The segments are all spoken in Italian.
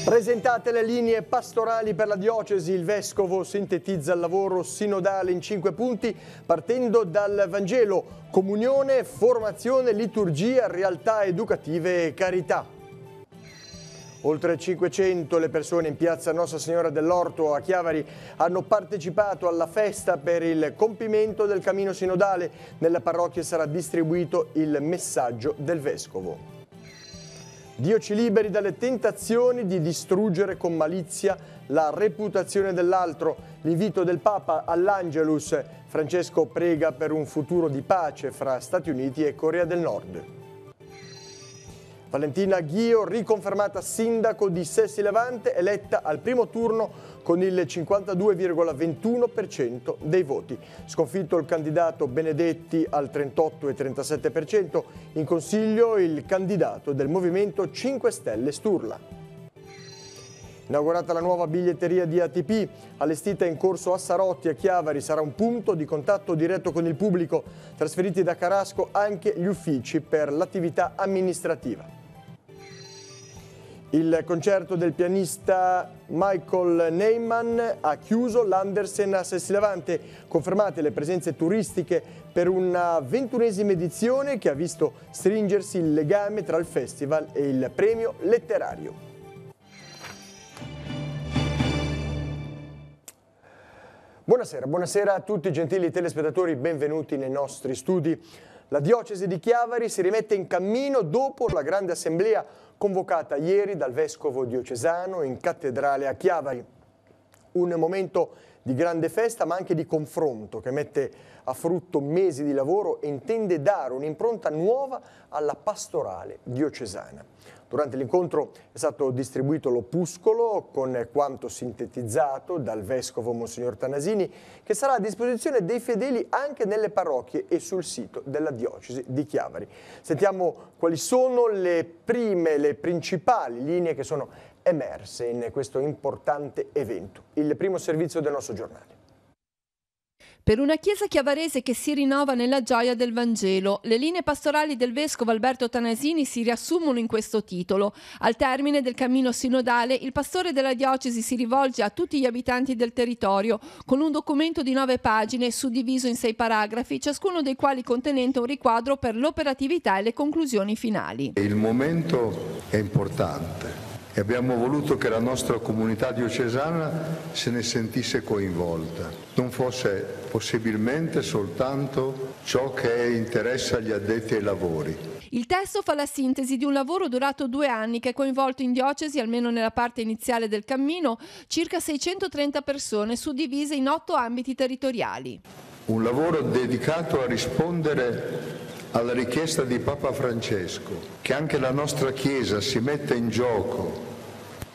Presentate le linee pastorali per la diocesi, il vescovo sintetizza il lavoro sinodale in 5 punti, partendo dal Vangelo: comunione, formazione, liturgia, realtà educative e carità. Oltre 500 le persone in piazza Nostra Signora dell'Orto a Chiavari hanno partecipato alla festa per il compimento del cammino sinodale. Nella parrocchia sarà distribuito il messaggio del vescovo. Dio ci liberi dalle tentazioni di distruggere con malizia la reputazione dell'altro. L'invito del Papa all'Angelus. Francesco prega per un futuro di pace fra Stati Uniti e Corea del Nord. Valentina Ghio, riconfermata sindaco di Sessi Levante, eletta al primo turno con il 52,21% dei voti. Sconfitto il candidato Benedetti al 38,37%, in consiglio il candidato del Movimento 5 Stelle Sturla. Inaugurata la nuova biglietteria di ATP, allestita in corso Assarotti a Chiavari, sarà un punto di contatto diretto con il pubblico. Trasferiti da Carasco anche gli uffici per l'attività amministrativa. Il concerto del pianista Michael Neyman ha chiuso l'Andersen a Sessi Levante. Confermate le presenze turistiche per una 21esima edizione che ha visto stringersi il legame tra il festival e il premio letterario. Buonasera a tutti gentili telespettatori, benvenuti nei nostri studi. La diocesi di Chiavari si rimette in cammino dopo la grande assemblea convocata ieri dal vescovo diocesano in cattedrale a Chiavari. Un momento di grande festa ma anche di confronto che mette a frutto mesi di lavoro e intende dare un'impronta nuova alla pastorale diocesana. Durante l'incontro è stato distribuito l'opuscolo con quanto sintetizzato dal vescovo Monsignor Tanasini, che sarà a disposizione dei fedeli anche nelle parrocchie e sul sito della diocesi di Chiavari. Sentiamo quali sono le principali linee che sono emerse in questo importante evento. Il primo servizio del nostro giornale. Per una chiesa chiavarese che si rinnova nella gioia del Vangelo, le linee pastorali del vescovo Alberto Tanasini si riassumono in questo titolo. Al termine del cammino sinodale, il pastore della diocesi si rivolge a tutti gli abitanti del territorio con un documento di 9 pagine suddiviso in 6 paragrafi, ciascuno dei quali contenente un riquadro per l'operatività e le conclusioni finali. Il momento è importante e abbiamo voluto che la nostra comunità diocesana se ne sentisse coinvolta, non fosse possibilmente soltanto ciò che interessa agli addetti ai lavori. Il testo fa la sintesi di un lavoro durato 2 anni che ha coinvolto in diocesi, almeno nella parte iniziale del cammino, circa 630 persone suddivise in 8 ambiti territoriali. Un lavoro dedicato a rispondere alla richiesta di Papa Francesco che anche la nostra Chiesa si metta in gioco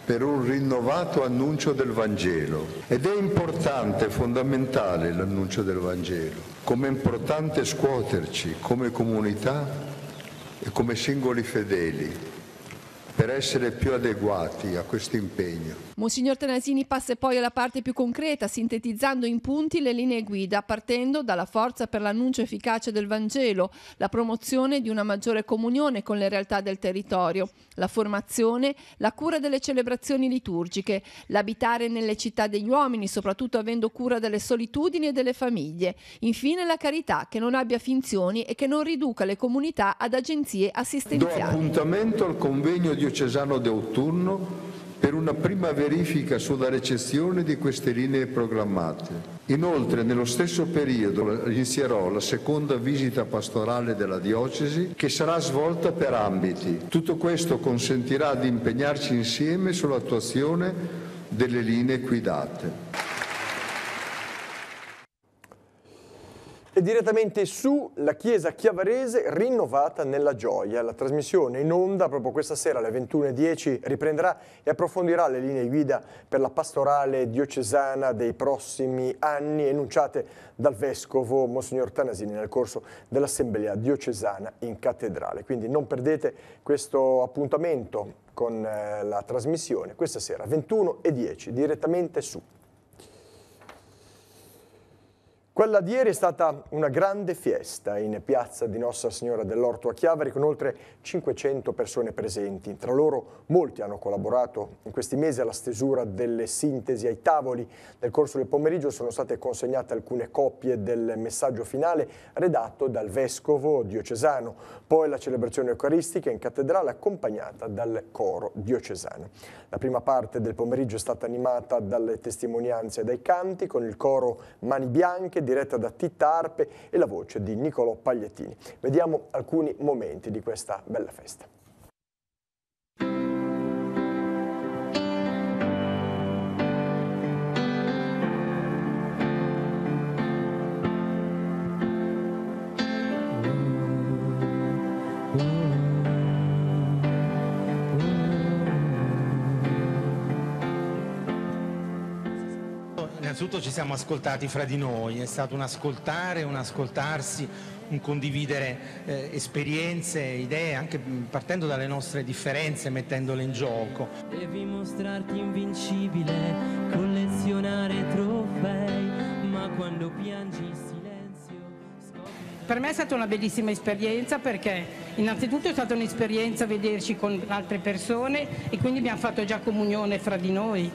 per un rinnovato annuncio del Vangelo. Ed è importante, fondamentale l'annuncio del Vangelo, come è importante scuoterci come comunità e come singoli fedeli per essere più adeguati a questo impegno. Monsignor Tanasini passa poi alla parte più concreta, sintetizzando in punti le linee guida, partendo dalla forza per l'annuncio efficace del Vangelo, la promozione di una maggiore comunione con le realtà del territorio, la formazione, la cura delle celebrazioni liturgiche, l'abitare nelle città degli uomini, soprattutto avendo cura delle solitudini e delle famiglie, infine la carità che non abbia finzioni e che non riduca le comunità ad agenzie assistenziali. Do appuntamento al convegno diocesano d'autunno per una prima verifica sulla recezione di queste linee programmate. Inoltre, nello stesso periodo inizierò la seconda visita pastorale della diocesi che sarà svolta per ambiti. Tutto questo consentirà di impegnarci insieme sull'attuazione delle linee guidate. E direttamente su la chiesa chiavarese rinnovata nella gioia. La trasmissione in onda proprio questa sera alle 21:10 riprenderà e approfondirà le linee guida per la pastorale diocesana dei prossimi anni enunciate dal vescovo Monsignor Tanasini nel corso dell'assemblea diocesana in cattedrale. Quindi non perdete questo appuntamento con la trasmissione questa sera 21:10 direttamente su. Quella di ieri è stata una grande fiesta in piazza di Nostra Signora dell'Orto a Chiavari con oltre 500 persone presenti. Tra loro molti hanno collaborato in questi mesi alla stesura delle sintesi ai tavoli. Nel corso del pomeriggio sono state consegnate alcune copie del messaggio finale redatto dal vescovo diocesano. Poi la celebrazione eucaristica in cattedrale accompagnata dal coro diocesano. La prima parte del pomeriggio è stata animata dalle testimonianze e dai canti con il coro Mani Bianche diretta da Titta Arpe e la voce di Niccolò Pagliettini. Vediamo alcuni momenti di questa bella festa. Innanzitutto ci siamo ascoltati fra di noi, è stato un ascoltare, un ascoltarsi, un condividere esperienze, idee, anche partendo dalle nostre differenze, mettendole in gioco. Devi mostrarti invincibile, collezionare trofei, ma quando piangi in silenzio scopri... Per me è stata una bellissima esperienza perché innanzitutto è stata un'esperienza vederci con altre persone e quindi abbiamo fatto già comunione fra di noi.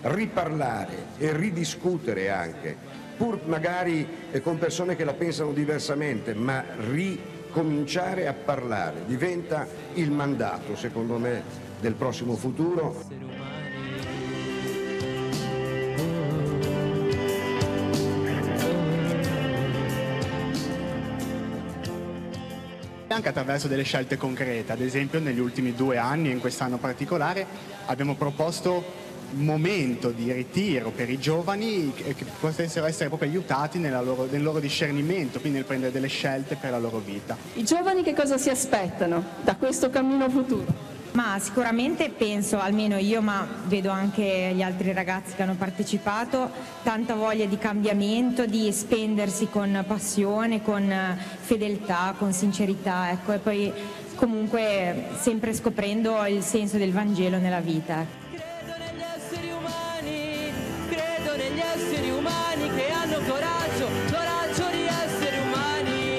Riparlare e ridiscutere anche, pur magari con persone che la pensano diversamente, ma ricominciare a parlare diventa il mandato, secondo me, del prossimo futuro. Anche attraverso delle scelte concrete, ad esempio negli ultimi 2 anni e in quest'anno particolare abbiamo proposto un momento di ritiro per i giovani che potessero essere proprio aiutati nel loro discernimento, quindi nel prendere delle scelte per la loro vita. I giovani che cosa si aspettano da questo cammino futuro? Ma sicuramente penso, almeno io, ma vedo anche gli altri ragazzi che hanno partecipato, tanta voglia di cambiamento, di spendersi con passione, con fedeltà, con sincerità, ecco, e poi comunque sempre scoprendo il senso del Vangelo nella vita. Credo negli esseri umani che hanno coraggio di essere umani.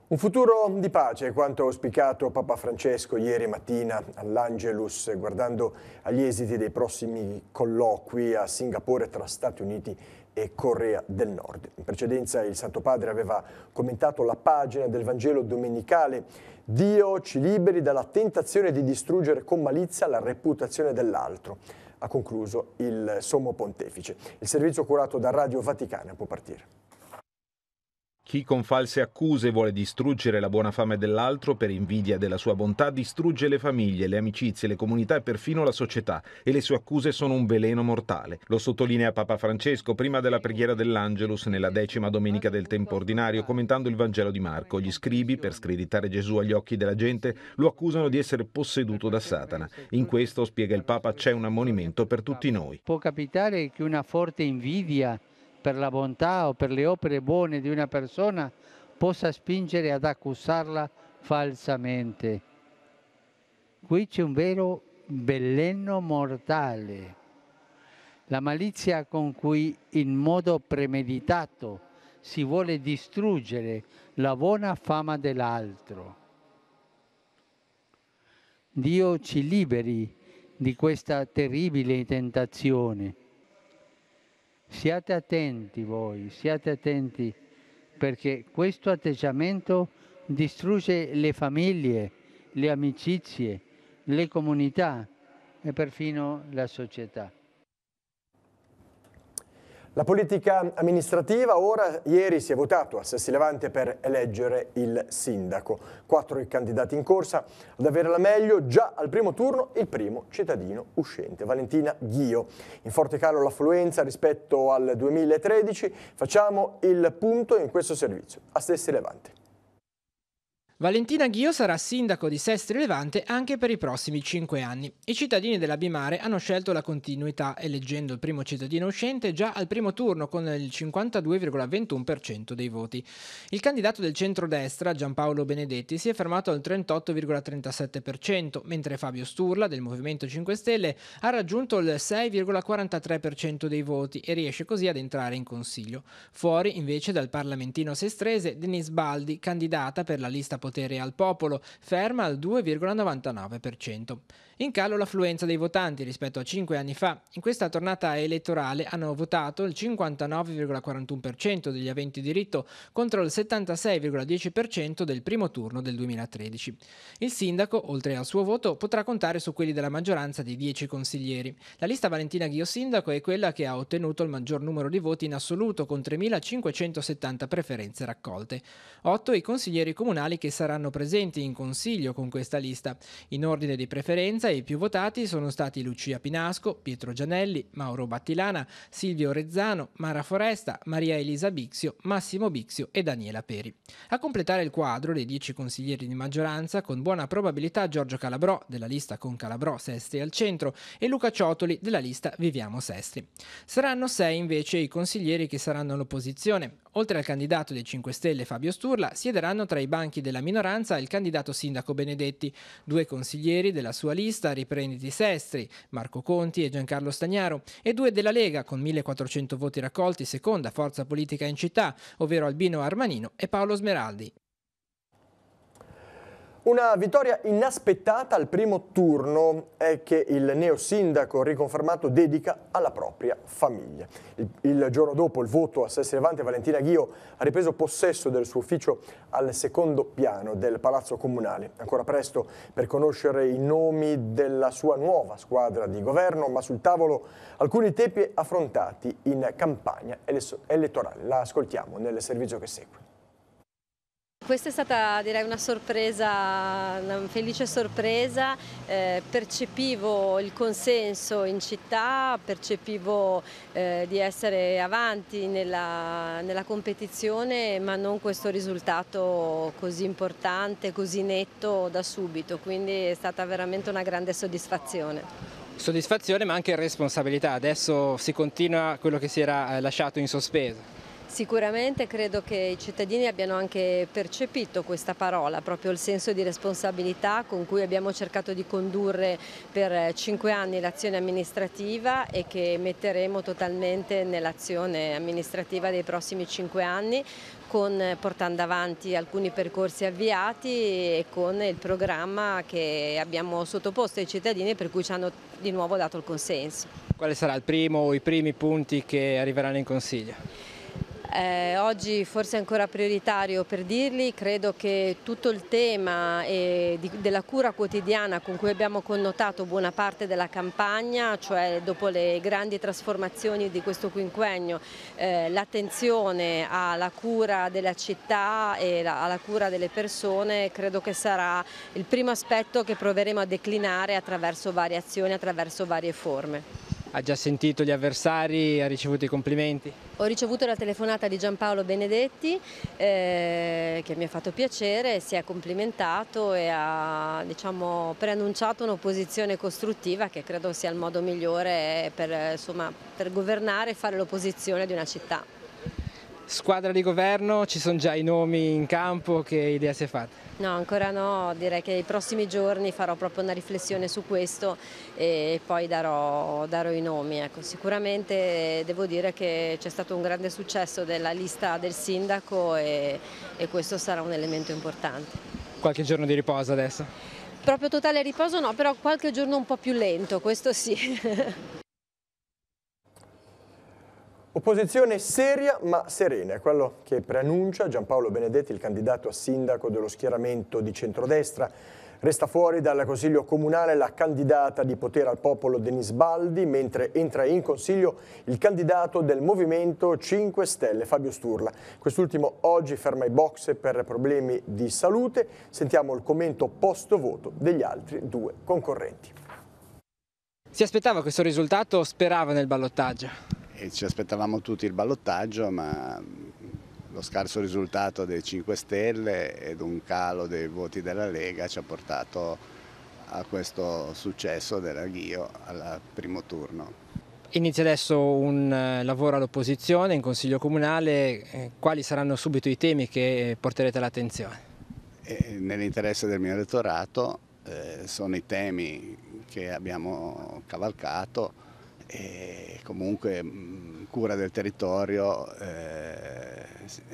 Un futuro di pace è quanto auspicato Papa Francesco ieri mattina all'Angelus, guardando agli esiti dei prossimi colloqui a Singapore tra Stati Uniti e Corea del Nord. In precedenza il Santo Padre aveva commentato la pagina del Vangelo domenicale: Dio ci liberi dalla tentazione di distruggere con malizia la reputazione dell'altro. Ha concluso il Sommo Pontefice. Il servizio curato da Radio Vaticana può partire. Chi con false accuse vuole distruggere la buona fame dell'altro per invidia della sua bontà distrugge le famiglie, le amicizie, le comunità e perfino la società, e le sue accuse sono un veleno mortale. Lo sottolinea Papa Francesco prima della preghiera dell'Angelus nella 10ª domenica del tempo ordinario, commentando il Vangelo di Marco. Gli scribi, per screditare Gesù agli occhi della gente, lo accusano di essere posseduto da Satana. In questo, spiega il Papa, c'è un ammonimento per tutti noi. Può capitare che una forte invidia per la bontà o per le opere buone di una persona possa spingere ad accusarla falsamente. Qui c'è un vero veleno mortale, la malizia con cui in modo premeditato si vuole distruggere la buona fama dell'altro. Dio ci liberi di questa terribile tentazione. Siate attenti voi, siate attenti, perché questo atteggiamento distrugge le famiglie, le amicizie, le comunità e perfino la società. La politica amministrativa, ieri si è votato a Sessi Levante per eleggere il sindaco. 4 i candidati in corsa, ad avere la meglio già al primo turno il primo cittadino uscente, Valentina Ghio. In forte calo l'affluenza rispetto al 2013, facciamo il punto in questo servizio a Sessi Levante. Valentina Ghio sarà sindaco di Sestri Levante anche per i prossimi 5 anni. I cittadini della Bimare hanno scelto la continuità eleggendo il primo cittadino uscente già al primo turno con il 52,21% dei voti. Il candidato del centrodestra, Giampaolo Benedetti, si è fermato al 38,37%, mentre Fabio Sturla del Movimento 5 Stelle ha raggiunto il 6,43% dei voti e riesce così ad entrare in Consiglio. Fuori invece dal parlamentino sestrese Denise Baldi, candidata per la lista Potere al Popolo, ferma al 2,99%. In calo l'affluenza dei votanti rispetto a 5 anni fa. In questa tornata elettorale hanno votato il 59,41% degli aventi diritto contro il 76,10% del primo turno del 2013. Il sindaco, oltre al suo voto, potrà contare su quelli della maggioranza di 10 consiglieri. La lista Valentina Ghio sindaco è quella che ha ottenuto il maggior numero di voti in assoluto con 3.570 preferenze raccolte. 8 i consiglieri comunali che saranno presenti in consiglio con questa lista. In ordine di preferenza i più votati sono stati Lucia Pinasco, Pietro Gianelli, Mauro Battilana, Silvio Rezzano, Mara Foresta, Maria Elisa Bixio, Massimo Bixio e Daniela Peri. A completare il quadro dei 10 consiglieri di maggioranza, con buona probabilità Giorgio Calabrò della lista con Calabrò Sestri al centro e Luca Ciotoli della lista Viviamo Sestri. Saranno 6 invece i consiglieri che saranno all'opposizione. Oltre al candidato dei 5 Stelle Fabio Sturla, siederanno tra i banchi della minoranza il candidato sindaco Benedetti, 2 consiglieri della sua lista Riprenditi Sestri, Marco Conti e Giancarlo Stagnaro, e 2 della Lega con 1.400 voti raccolti, seconda forza politica in città, ovvero Albino Armanino e Paolo Smeraldi. Una vittoria inaspettata al primo turno è che il neosindaco riconfermato dedica alla propria famiglia. Il giorno dopo il voto a Sestri Levante, Valentina Ghio ha ripreso possesso del suo ufficio al secondo piano del Palazzo Comunale. Ancora presto per conoscere i nomi della sua nuova squadra di governo, ma sul tavolo alcuni temi affrontati in campagna elettorale. La ascoltiamo nel servizio che segue. Questa è stata, direi, una sorpresa, una felice sorpresa. Percepivo il consenso in città, percepivo di essere avanti nella competizione, ma non questo risultato così importante, così netto da subito, quindi è stata veramente una grande soddisfazione. Soddisfazione ma anche responsabilità, adesso si continua quello che si era lasciato in sospeso. Sicuramente credo che i cittadini abbiano anche percepito questa parola, proprio il senso di responsabilità con cui abbiamo cercato di condurre per 5 anni l'azione amministrativa e che metteremo totalmente nell'azione amministrativa dei prossimi 5 anni, portando avanti alcuni percorsi avviati e con il programma che abbiamo sottoposto ai cittadini per cui ci hanno di nuovo dato il consenso. Quale sarà il primo o i primi punti che arriveranno in Consiglio? Oggi forse è ancora prioritario per dirli, credo che tutto il tema della cura quotidiana con cui abbiamo connotato buona parte della campagna, cioè dopo le grandi trasformazioni di questo quinquennio, l'attenzione alla cura della città e alla cura delle persone, credo che sarà il primo aspetto che proveremo a declinare attraverso varie azioni, attraverso varie forme. Ha già sentito gli avversari, ha ricevuto i complimenti? Ho ricevuto la telefonata di Giampaolo Benedetti che mi ha fatto piacere, si è complimentato e ha preannunciato un'opposizione costruttiva che credo sia il modo migliore per governare e fare l'opposizione di una città. Squadra di governo, ci sono già i nomi in campo, che idea si è fatta? No, ancora no, direi che nei prossimi giorni farò proprio una riflessione su questo e poi darò i nomi. Ecco, sicuramente devo dire che c'è stato un grande successo della lista del sindaco e questo sarà un elemento importante. Qualche giorno di riposo adesso? Proprio totale riposo no, però qualche giorno un po' più lento, questo sì. Opposizione seria ma serena, è quello che preannuncia Giampaolo Benedetti, il candidato a sindaco dello schieramento di centrodestra. Resta fuori dal Consiglio Comunale la candidata di Potere al Popolo Denise Baldi, mentre entra in Consiglio il candidato del Movimento 5 Stelle Fabio Sturla. Quest'ultimo oggi ferma i box per problemi di salute. Sentiamo il commento post voto degli altri 2 concorrenti. Si aspettava questo risultato, sperava nel ballottaggio? Ci aspettavamo tutti il ballottaggio, ma lo scarso risultato dei 5 Stelle ed un calo dei voti della Lega ci ha portato a questo successo della Ghio al primo turno. Inizia adesso un lavoro all'opposizione in Consiglio Comunale, quali saranno subito i temi che porterete all'attenzione? Nell'interesse del mio elettorato sono i temi che abbiamo cavalcato e comunque cura del territorio,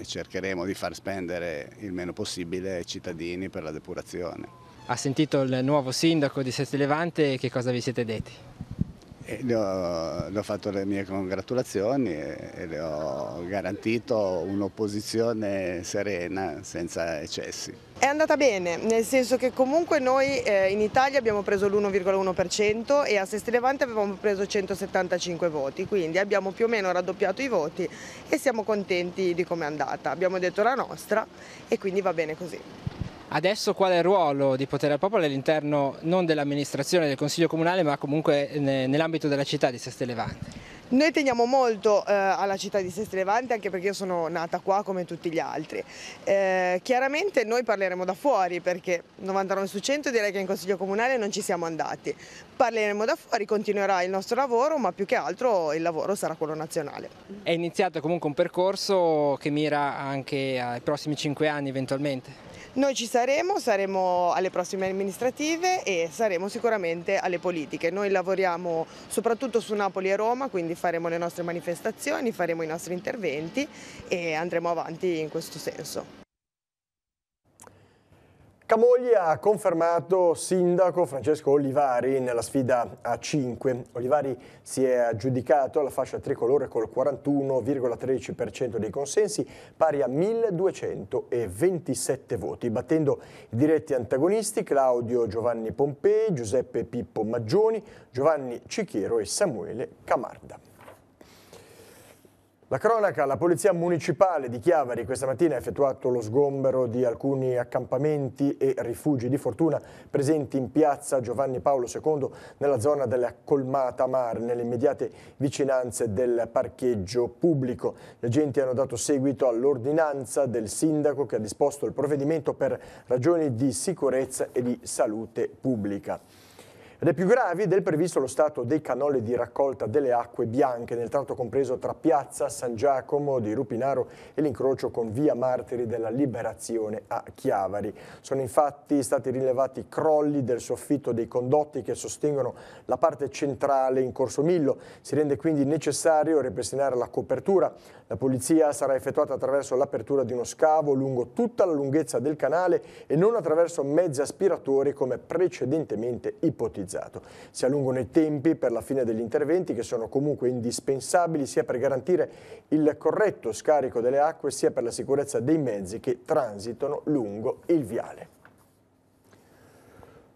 cercheremo di far spendere il meno possibile ai cittadini per la depurazione. Ha sentito il nuovo sindaco di Sestri Levante, che cosa vi siete detti? Le ho fatto le mie congratulazioni e le ho garantito un'opposizione serena, senza eccessi. È andata bene, nel senso che comunque noi in Italia abbiamo preso l'1,1% e a Sestri Levante avevamo preso 175 voti, quindi abbiamo più o meno raddoppiato i voti e siamo contenti di come è andata. Abbiamo detto la nostra e quindi va bene così. Adesso qual è il ruolo di Potere al Popolo all'interno non dell'amministrazione del Consiglio Comunale, ma comunque nell'ambito della città di Sestri Levante? Noi teniamo molto alla città di Sestri Levante, anche perché io sono nata qua come tutti gli altri. Chiaramente noi parleremo da fuori, perché 99 su 100 direi che in Consiglio Comunale non ci siamo andati. Parleremo da fuori, continuerà il nostro lavoro, ma più che altro il lavoro sarà quello nazionale. È iniziato comunque un percorso che mira anche ai prossimi 5 anni eventualmente? Noi ci saremo alle prossime amministrative e saremo sicuramente alle politiche. Noi lavoriamo soprattutto su Napoli e Roma, quindi faremo le nostre manifestazioni, faremo i nostri interventi e andremo avanti in questo senso. Camogli ha confermato sindaco Francesco Olivari nella sfida a 5. Olivari si è aggiudicato la fascia tricolore col 41,13% dei consensi, pari a 1227 voti, battendo i diretti antagonisti Claudio Giovanni Pompei, Giuseppe Pippo Maggioni, Giovanni Cichiero e Samuele Camarda. La cronaca: la Polizia Municipale di Chiavari questa mattina ha effettuato lo sgombero di alcuni accampamenti e rifugi di fortuna presenti in piazza Giovanni Paolo II nella zona della Colmata Mare, nelle immediate vicinanze del parcheggio pubblico. Gli agenti hanno dato seguito all'ordinanza del sindaco che ha disposto il provvedimento per ragioni di sicurezza e di salute pubblica. Ed è più grave del previsto lo stato dei canoli di raccolta delle acque bianche nel tratto compreso tra piazza San Giacomo di Rupinaro e l'incrocio con via Martiri della Liberazione a Chiavari. Sono infatti stati rilevati crolli del soffitto dei condotti che sostengono la parte centrale in Corso Millo. Si rende quindi necessario ripristinare la copertura. La pulizia sarà effettuata attraverso l'apertura di uno scavo lungo tutta la lunghezza del canale e non attraverso mezzi aspiratori come precedentemente ipotizzato. Si allungano i tempi per la fine degli interventi, che sono comunque indispensabili sia per garantire il corretto scarico delle acque sia per la sicurezza dei mezzi che transitano lungo il viale.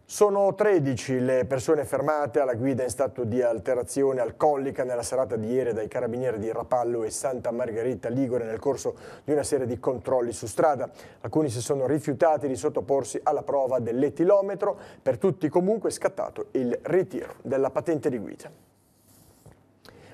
Sono 13 le persone fermate alla guida in stato di alterazione alcolica nella serata di ieri dai carabinieri di Rapallo e Santa Margherita Ligure nel corso di una serie di controlli su strada. Alcuni si sono rifiutati di sottoporsi alla prova dell'etilometro, per tutti comunque è scattato il ritiro della patente di guida.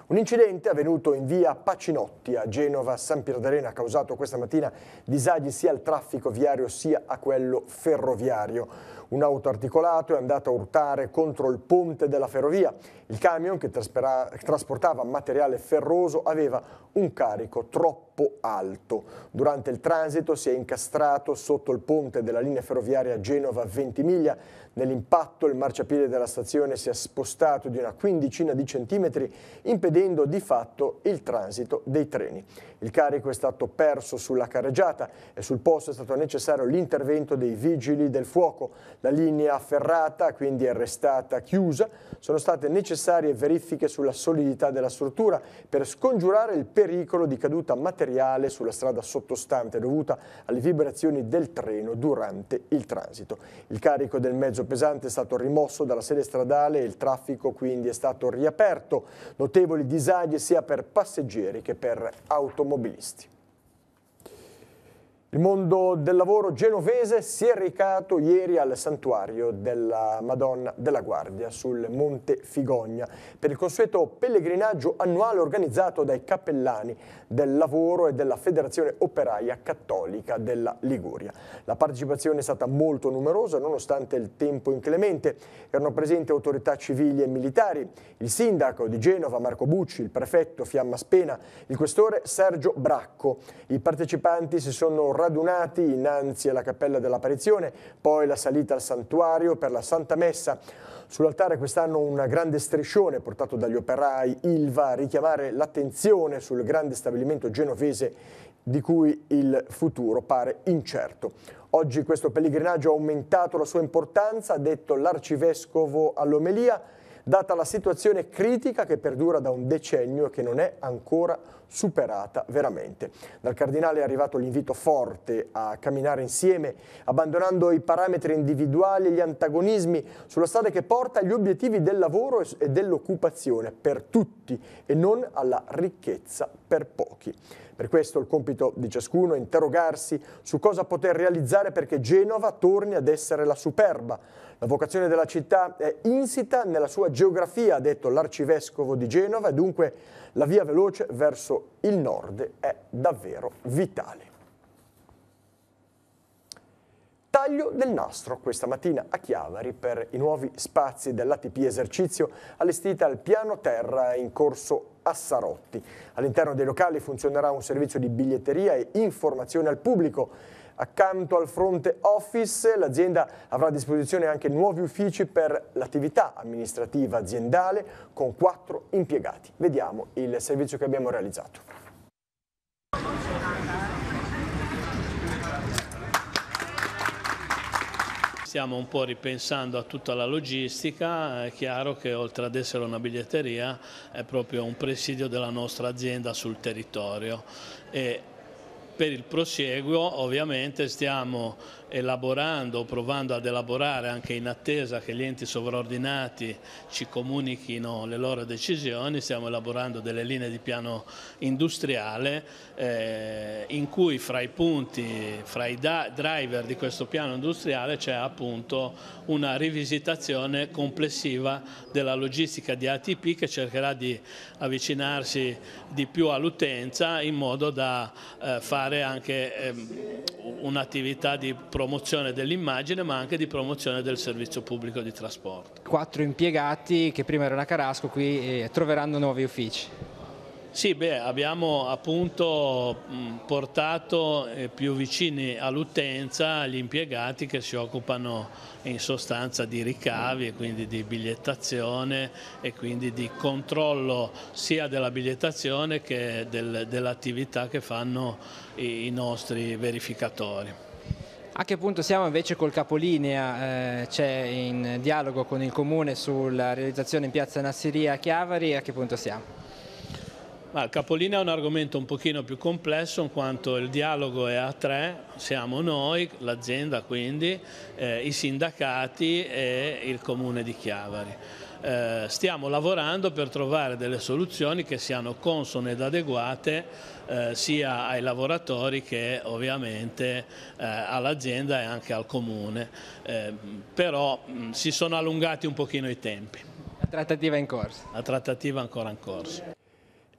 Un incidente avvenuto in via Pacinotti a Genova San Pierdarena ha causato questa mattina disagi sia al traffico viario sia a quello ferroviario. Un auto articolato è andato a urtare contro il ponte della ferrovia. Il camion che trasportava materiale ferroso aveva un carico troppo alto. Durante il transito si è incastrato sotto il ponte della linea ferroviaria Genova-Ventimiglia. Nell'impatto il marciapiede della stazione si è spostato di una quindicina di centimetri, impedendo di fatto il transito dei treni. Il carico è stato perso sulla carreggiata e sul posto è stato necessario l'intervento dei vigili del fuoco. La linea ferrata quindi è restata chiusa. Sono state necessarie verifiche sulla solidità della struttura per scongiurare il pericolo di caduta materiale sulla strada sottostante dovuta alle vibrazioni del treno durante il transito. Il carico del mezzo pesante è stato rimosso dalla sede stradale e il traffico quindi è stato riaperto. Notevoli disagi sia per passeggeri che per automobilisti. Il mondo del lavoro genovese si è recato ieri al santuario della Madonna della Guardia sul Monte Figogna per il consueto pellegrinaggio annuale organizzato dai cappellani del lavoro e della Federazione Operaia Cattolica della Liguria. La partecipazione è stata molto numerosa nonostante il tempo inclemente. Erano presenti autorità civili e militari, il sindaco di Genova Marco Bucci, il prefetto Fiamma Spena, il questore Sergio Bracco. I partecipanti si sono radunati innanzi alla Cappella dell'Apparizione, poi la salita al santuario per la Santa Messa. Sull'altare quest'anno un grande striscione portato dagli operai Ilva a richiamare l'attenzione sul grande stabilimento genovese di cui il futuro pare incerto. Oggi questo pellegrinaggio ha aumentato la sua importanza, ha detto l'arcivescovo all'omelia, data la situazione critica che perdura da un decennio e che non è ancora superata veramente. Dal cardinale è arrivato l'invito forte a camminare insieme, abbandonando i parametri individuali e gli antagonismi sulla strada che porta agli obiettivi del lavoro e dell'occupazione per tutti e non alla ricchezza per pochi. Per questo il compito di ciascuno è interrogarsi su cosa poter realizzare perché Genova torni ad essere la superba. La vocazione della città è insita nella sua geografia, ha detto l'arcivescovo di Genova, e dunque la via veloce verso il nord è davvero vitale. Taglio del nastro questa mattina a Chiavari per i nuovi spazi dell'ATP esercizio allestita al piano terra in corso Assarotti. All'interno dei locali funzionerà un servizio di biglietteria e informazione al pubblico. Accanto al fronte office l'azienda avrà a disposizione anche nuovi uffici per l'attività amministrativa aziendale con 4 impiegati. Vediamo il servizio che abbiamo realizzato. Stiamo un po' ripensando a tutta la logistica, è chiaro che oltre ad essere una biglietteria è proprio un presidio della nostra azienda sul territorio. E per il prosieguo ovviamente stiamo elaborando, provando ad elaborare anche in attesa che gli enti sovraordinati ci comunichino le loro decisioni, stiamo elaborando delle linee di piano industriale in cui fra i punti, fra i driver di questo piano industriale c'è appunto una rivisitazione complessiva della logistica di ATP che cercherà di avvicinarsi di più all'utenza in modo da fare anche un'attività di promozione dell'immagine ma anche di promozione del servizio pubblico di trasporto. 4 impiegati che prima erano a Carasco qui troveranno nuovi uffici. Sì, abbiamo appunto portato più vicini all'utenza gli impiegati che si occupano in sostanza di ricavi e quindi di bigliettazione e quindi di controllo sia della bigliettazione che dell'attività che fanno i nostri verificatori. A che punto siamo invece col capolinea? C'è in dialogo con il Comune sulla realizzazione in piazza Nassiria a Chiavari, a che punto siamo? Il capolinea è un argomento un pochino più complesso in quanto il dialogo è a 3, siamo noi, l'azienda quindi, i sindacati e il Comune di Chiavari. Stiamo lavorando per trovare delle soluzioni che siano consone ed adeguate sia ai lavoratori che ovviamente all'azienda e anche al Comune, però si sono allungati un pochino i tempi. La trattativa è in corso? La trattativa è ancora in corso.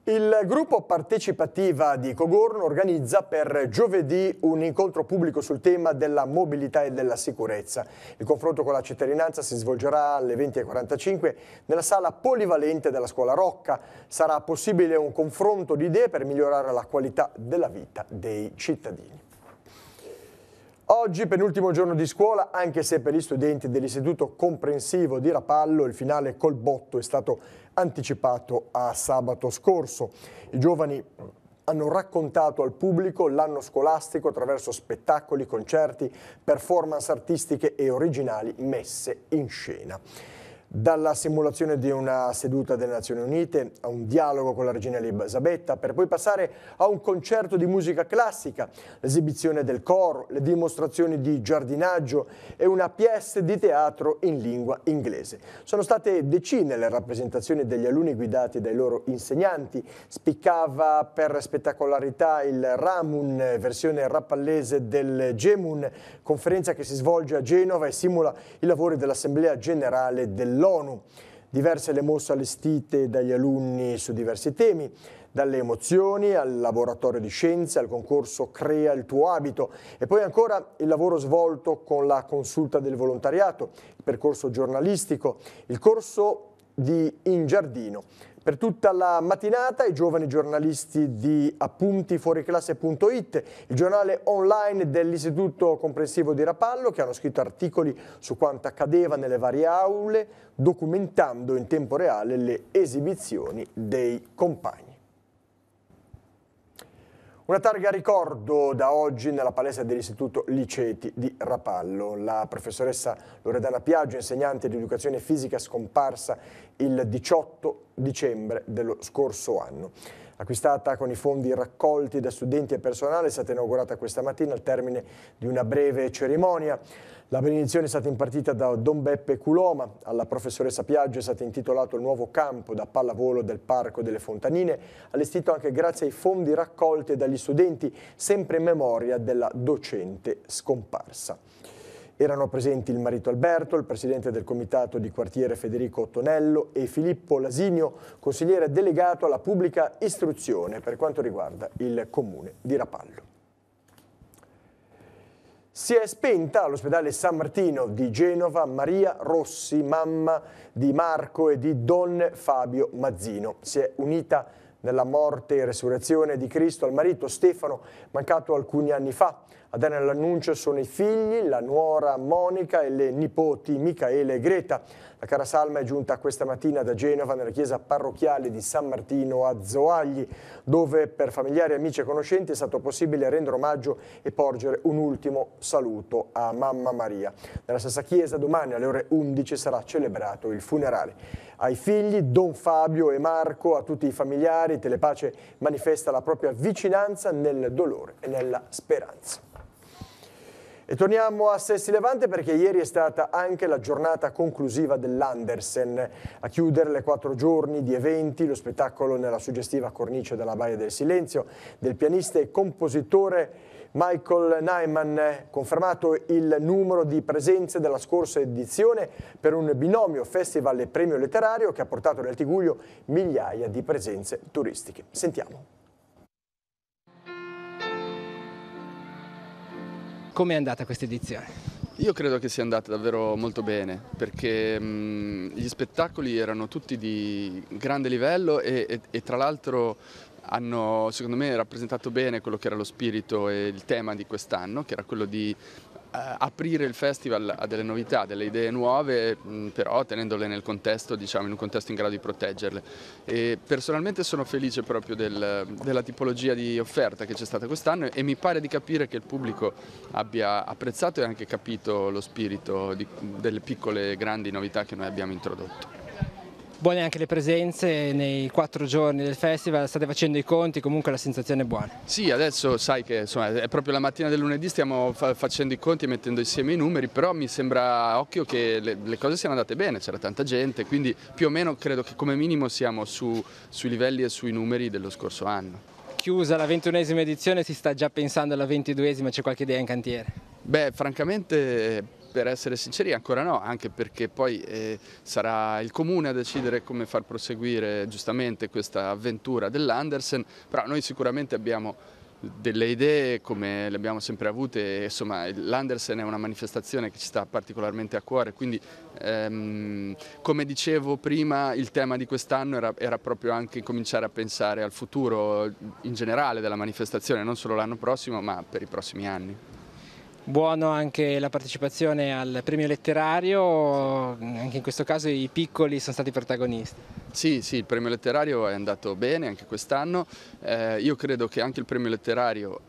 Il gruppo Partecipativa di Cogorno organizza per giovedì un incontro pubblico sul tema della mobilità e della sicurezza. Il confronto con la cittadinanza si svolgerà alle 20:45 nella sala polivalente della Scuola Rocca. Sarà possibile un confronto di idee per migliorare la qualità della vita dei cittadini. Oggi, penultimo giorno di scuola, anche se per gli studenti dell'Istituto Comprensivo di Rapallo il finale col botto è stato anticipato a sabato scorso. I giovani hanno raccontato al pubblico l'anno scolastico attraverso spettacoli, concerti, performance artistiche e originali messe in scena. Dalla simulazione di una seduta delle Nazioni Unite a un dialogo con la regina Elisabetta, per poi passare a un concerto di musica classica, l'esibizione del coro, le dimostrazioni di giardinaggio e una pièce di teatro in lingua inglese. Sono state decine le rappresentazioni degli alunni guidati dai loro insegnanti. Spiccava per spettacolarità il Ramun, versione rapallese del Gemun, conferenza che si svolge a Genova e simula i lavori dell'Assemblea Generale dell'ONU. Diverse le mosse allestite dagli alunni su diversi temi, dalle emozioni al laboratorio di scienze, al concorso Crea il tuo abito e poi ancora il lavoro svolto con la consulta del volontariato, il percorso giornalistico, il corso di In Giardino. Per tutta la mattinata i giovani giornalisti di appuntifuoriclasse.it, il giornale online dell'Istituto Comprensivo di Rapallo, che hanno scritto articoli su quanto accadeva nelle varie aule, documentando in tempo reale le esibizioni dei compagni. Una targa ricordo da oggi nella palestra dell'Istituto Liceti di Rapallo. La professoressa Loredana Piaggio, insegnante di educazione fisica, scomparsa il 18 dicembre dello scorso anno. Acquistata con i fondi raccolti da studenti e personale, è stata inaugurata questa mattina al termine di una breve cerimonia. La benedizione è stata impartita da Don Beppe Culoma. Alla professoressa Piaggio è stato intitolato il nuovo campo da pallavolo del Parco delle Fontanine, allestito anche grazie ai fondi raccolti dagli studenti, sempre in memoria della docente scomparsa. Erano presenti il marito Alberto, il presidente del comitato di quartiere Federico Ottonello e Filippo Lasinio, consigliere delegato alla pubblica istruzione per quanto riguarda il comune di Rapallo. Si è spenta all'ospedale San Martino di Genova Maria Rossi, mamma di Marco e di Don Fabio Mazzino. Si è unita nella morte e resurrezione di Cristo al marito Stefano, mancato alcuni anni fa. A dare l'annuncio sono i figli, la nuora Monica e le nipoti Micaela e Greta. La cara salma è giunta questa mattina da Genova nella chiesa parrocchiale di San Martino a Zoagli, dove per familiari, amici e conoscenti è stato possibile rendere omaggio e porgere un ultimo saluto a Mamma Maria. Nella stessa chiesa domani alle ore 11 sarà celebrato il funerale. Ai figli, Don Fabio e Marco, a tutti i familiari, Telepace manifesta la propria vicinanza nel dolore e nella speranza. E torniamo a Sesti Levante perché ieri è stata anche la giornata conclusiva dell'Andersen. A chiudere le 4 giorni di eventi, lo spettacolo nella suggestiva cornice della Baia del Silenzio del pianista e compositore Michael Nyman, confermato il numero di presenze della scorsa edizione per un binomio festival e premio letterario che ha portato nel Tigullio migliaia di presenze turistiche. Sentiamo. Come è andata questa edizione? Io credo che sia andata davvero molto bene perché gli spettacoli erano tutti di grande livello e tra l'altro hanno secondo me rappresentato bene quello che era lo spirito e il tema di quest'anno, che era quello di aprire il festival a delle novità, delle idee nuove, però tenendole nel contesto, diciamo, in un contesto in grado di proteggerle. E personalmente sono felice proprio della tipologia di offerta che c'è stata quest'anno e mi pare di capire che il pubblico abbia apprezzato e anche capito lo spirito delle piccole e grandi novità che noi abbiamo introdotto. Buone anche le presenze nei 4 giorni del festival, state facendo i conti, comunque la sensazione è buona. Sì, adesso sai che insomma, è proprio la mattina del lunedì, stiamo facendo i conti e mettendo insieme i numeri, però mi sembra a occhio che le cose siano andate bene, c'era tanta gente, quindi più o meno credo che come minimo siamo sui livelli e sui numeri dello scorso anno. Chiusa la 21esima edizione, si sta già pensando alla 22esima, c'è qualche idea in cantiere? Beh, francamente, per essere sinceri ancora no, anche perché poi sarà il comune a decidere come far proseguire giustamente questa avventura dell'Andersen, però noi sicuramente abbiamo delle idee come le abbiamo sempre avute, insomma l'Andersen è una manifestazione che ci sta particolarmente a cuore, quindi come dicevo prima il tema di quest'anno era proprio anche cominciare a pensare al futuro in generale della manifestazione, non solo l'anno prossimo ma per i prossimi anni. Buono anche la partecipazione al premio letterario, anche in questo caso i piccoli sono stati protagonisti. Sì, il premio letterario è andato bene anche quest'anno. Io credo che anche il premio letterario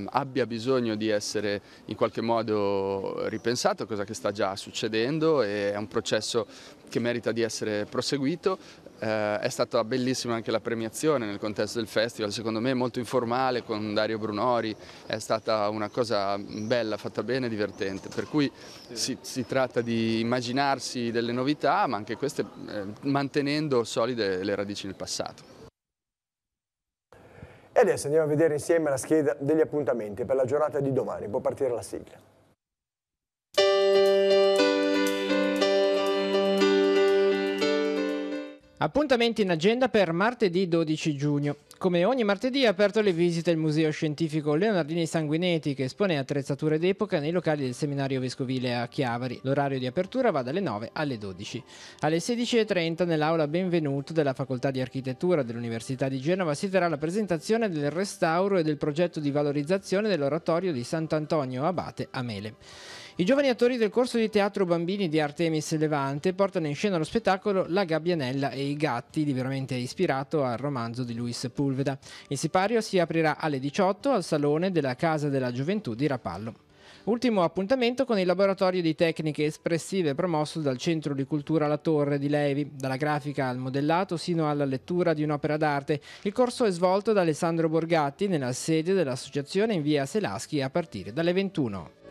abbia bisogno di essere in qualche modo ripensato, cosa che sta già succedendo, e è un processo che merita di essere proseguito. È stata bellissima anche la premiazione nel contesto del festival, secondo me molto informale, con Dario Brunori, è stata una cosa bella, fatta bene, divertente, per cui si tratta di immaginarsi delle novità, ma anche queste mantenendo solide le radici nel passato. E adesso andiamo a vedere insieme la scheda degli appuntamenti per la giornata di domani. Può partire la sigla. Appuntamenti in agenda per martedì 12 giugno. Come ogni martedì è aperto alle visite il Museo Scientifico Leonardini Sanguinetti, che espone attrezzature d'epoca nei locali del Seminario Vescovile a Chiavari. L'orario di apertura va dalle 9 alle 12. Alle 16:30 nell'aula Benvenuto della Facoltà di Architettura dell'Università di Genova si terrà la presentazione del restauro e del progetto di valorizzazione dell'oratorio di Sant'Antonio Abate a Mele. I giovani attori del corso di teatro bambini di Artemis Levante portano in scena lo spettacolo La Gabbianella e i gatti, liberamente ispirato al romanzo di Luis Pulveda. Il sipario si aprirà alle 18 al Salone della Casa della Gioventù di Rapallo. Ultimo appuntamento con il laboratorio di tecniche espressive promosso dal Centro di Cultura La Torre di Levi. Dalla grafica al modellato sino alla lettura di un'opera d'arte. Il corso è svolto da Alessandro Borgatti nella sede dell'associazione in via Selaschi a partire dalle 21.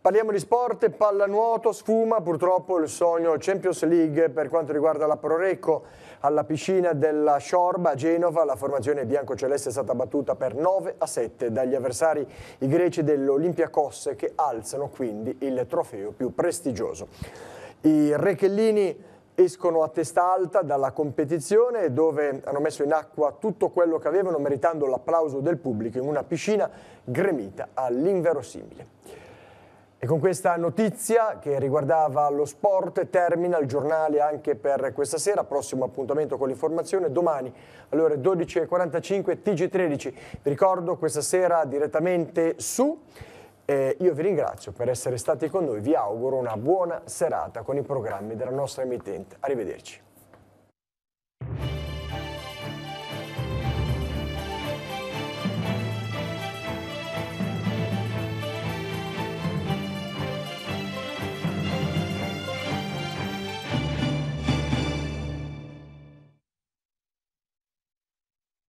Parliamo di sport, pallanuoto, sfuma purtroppo il sogno Champions League per quanto riguarda la Prorecco. Alla piscina della Sciorba a Genova la formazione biancoceleste è stata battuta per 9-7 dagli avversari i greci dell'Olympiakos, che alzano quindi il trofeo più prestigioso. I rechellini escono a testa alta dalla competizione, dove hanno messo in acqua tutto quello che avevano, meritando l'applauso del pubblico in una piscina gremita all'inverosimile. E con questa notizia che riguardava lo sport termina il giornale anche per questa sera. Prossimo appuntamento con l'informazione domani alle ore 12:45 TG13. Vi ricordo questa sera direttamente su. Io vi ringrazio per essere stati con noi, vi auguro una buona serata con i programmi della nostra emittente. Arrivederci.